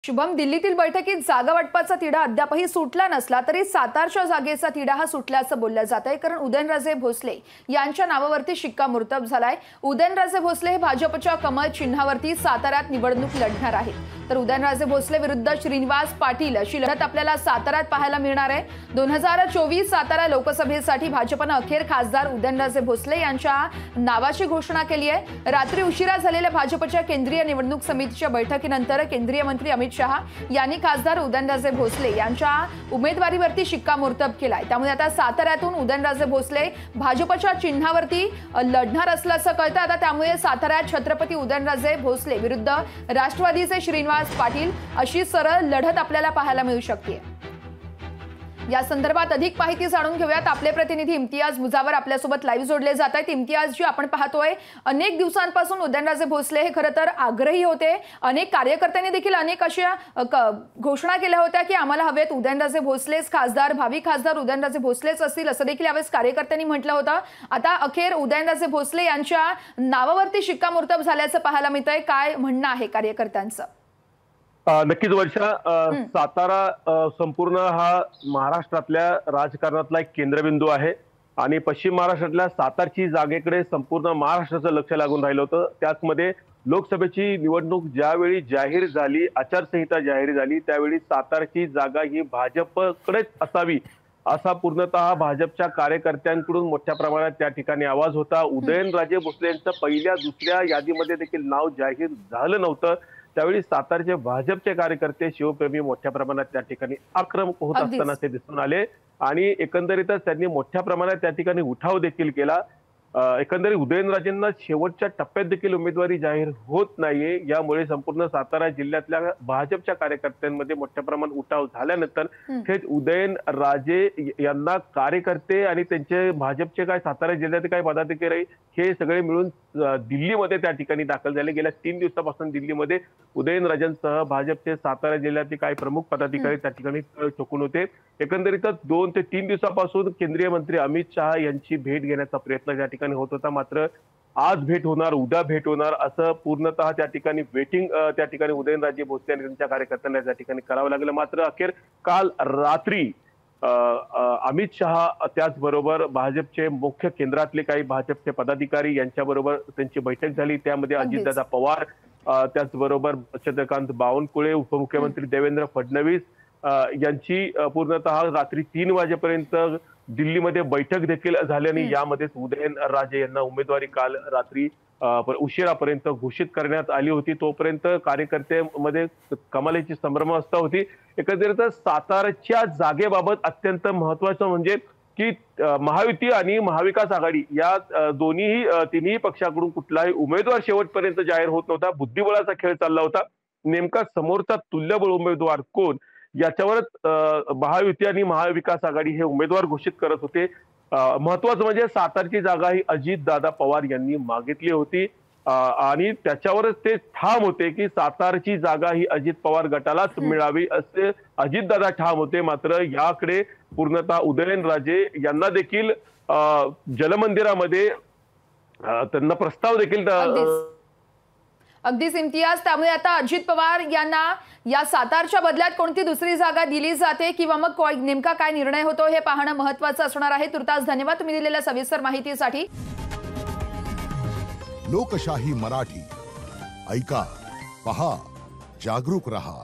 शुभम, दिल्लीतील बैठकीत जागा वाटपाचा तिढा अद्यापही सुटला नसला तरी सातारच्या जागेचा तिढा हा सुटल्याचं बोललं जात आहे। कारण उदयनराजे भोसले यांच्या नावावरती शिक्कामोर्तब झालाय। उदयनराजे भोसले हे भाजपच्या कमळ चिन्हावरती साताऱ्यात निवडणूक लढणार आहेत। तर उदयनराजे भोसले विरुद्ध श्रीनिवास पाटील अशी लढत आपल्याला साताऱ्यात पाहायला मिळणार आहे। 2024 सातारा लोकसभेसाठी भाजपने अखेर खासदार उदयनराजे भोसले यांच्या नावाची घोषणा केली आहे। रात्री उशिरा झालेल्या भाजपच्या केंद्रीय निवडणूक समितीच्या बैठकीनंतर केंद्रीय मंत्री अमित शहा यांनी खासदार उदयनराजे भोसले यांच्या उमेदवारीवरती शिक्कामोर्तब केलाय। त्यामुळे आता साताऱ्यातून उदयनराजे भोसले भाजपच्या चिन्हावरती लढणार असल्याचं कळतं। आता त्यामुळे साताऱ्यात छत्रपती उदयनराजे भोसले विरुद्ध राष्ट्रवादीचे श्रीनिवास पाटील अशी सरळ लढत आपल्याला पाहायला मिळू शकते। या संदर्भात अधिक माहिती जाणून घेऊयात। आपले प्रतिनिधी इम्तियाज मुजावर आपल्यासोबत लाईव्ह जोडले जात आहेत। इम्तियाज जी, आपण पाहतोय अनेक दिवसांपासून उदयनराजे भोसले हे खरं तर आग्रही होते। अनेक कार्यकर्त्यांनी देखील अनेक अशा घोषणा केल्या होत्या की आम्हाला हवेत उदयनराजे भोसलेच खासदार, भावी खासदार उदयनराजे भोसलेच असतील असं देखील यावेळेस कार्यकर्त्यांनी म्हटलं होतं। आता अखेर उदयनराजे भोसले यांच्या नावावरती शिक्कामोर्तब झाल्याचं पाहायला मिळतंय। काय म्हणणं आहे कार्यकर्त्यांचं? नक्कीच वर्षा, सातारा संपूर्ण हा महाराष्ट्रातल्या राजकारणातला एक केंद्रबिंदू आहे आणि पश्चिम महाराष्ट्रातल्या सातारची जागेकडे संपूर्ण महाराष्ट्राचं लक्ष लागून राहिलं होतं। त्याचमध्ये लोकसभेची निवडणूक ज्यावेळी जाहीर झाली, आचारसंहिता जाहीर झाली, त्यावेळी सातारची जागा ही भाजपकडेच असावी असा पूर्णतः भाजपच्या कार्यकर्त्यांकडून मोठ्या प्रमाणात त्या ठिकाणी आवाज होता। उदयनराजे भोसले यांचं पहिल्या दुसऱ्या यादीमध्ये देखील नाव जाहीर झालं नव्हतं। त्यावेळी सातारचे भाजपचे कार्यकर्ते, शिवप्रेमी मोठ्या प्रमाणात त्या ठिकाणी आक्रमक होत असताना ते दिसून आले आणि एकंदरीतच त्यांनी मोठ्या प्रमाणात त्या ठिकाणी उठाव देखील केला। एकंदरीत उदयनराजेंना शेवटच्या टप्प्यात देखील उमेदवारी जाहीर होत नाहीये। यामुळे संपूर्ण सातारा जिल्ह्यातल्या भाजपच्या कार्यकर्त्यांमध्ये मोठ्या प्रमाणात उठाव झाल्यानंतर थेट उदयनराजे यांना कार्यकर्ते आणि त्यांचे भाजपचे काय सातारा जिल्ह्यातील काही पदाधिकारी हे सगळे मिळून दिल्लीमध्ये त्या ठिकाणी दाखल झाले। गेल्या 3 दिवसापासून दिल्लीमध्ये उदयनराजेंसह भाजपचे सातारा जिल्ह्यातील काही प्रमुख पदाधिकारी त्या ठिकाणी चुकून होते। एकंदरीतच 2 ते 3 दिवसापासून केंद्रीय मंत्री अमित शहा यांची भेट घेण्याचा प्रयत्न त्या ठिकाणी होत होता। मात्र आज भेट होणार, उद्या भेट होणार असं पूर्णतः त्या ठिकाणी वेटिंग त्या ठिकाणी उदयनराजे भोसले आणि त्यांच्या कार्यकर्त्यांना त्या ठिकाणी करावं लागलं। मात्र अखेर काल रात्री अमित शहा त्याचबरोबर भाजपचे मुख्य केंद्रातले काही भाजपचे पदाधिकारी यांच्याबरोबर त्यांची बैठक झाली। त्यामध्ये अजितदादा पवार, त्याचबरोबर चंद्रकांत बावनकुळे, उपमुख्यमंत्री देवेंद्र फडणवीस यांची पूर्णतः रात्री 3 वाजेपर्यंत दिल्लीमध्ये बैठक देखील झाली आणि यामध्येच उदयनराजे यांना उमेदवारी काल रात्री उशिरापर्यंत घोषित करण्यात आली होती। तोपर्यंत कार्यकर्त्यांमध्ये कमालीची संभ्रमावस्था होती। एकंदरीत सातारच्या जागेबाबत अत्यंत महत्वाचं म्हणजे की महायुती आणि महाविकास आघाडी या तिन्ही पक्षाकडून कुठलाही उमेदवार शेवटपर्यंत जाहीर होत नव्हता। बुद्धिबळाचा खेळ चालला होता। नेमका समोरचा तुल्यबळ उमेदवार कोण याच्यावरच महायुती आणि महाविकास आघाडी हे उमेदवार घोषित करत होते। महत्वाचं म्हणजे सातारची जागा ही अजितदादा पवार यांनी मागितली होती आणि त्याच्यावरच ते ठाम होते की सातारची जागा ही अजित पवार गटालाच मिळावी असे अजितदादा ठाम होते। मात्र याकडे पूर्णतः उदयनराजे यांना देखील जलमंदिरामध्ये त्यांना प्रस्ताव देखील अगदीच इम्तियाज, त्यामुळे आता अजित पवार यांना या सातारच्या बदल्यात कोणती दुसरी जागा दिली जाते किंवा मग नेमका काय निर्णय होतो हे पाहणं महत्त्वाचं असणार आहे। तुर्तास धन्यवाद तुम्ही दिलेल्या सविस्तर माहितीसाठी। लोकशाही मराठी ऐका, पहा, जागरूक रहा।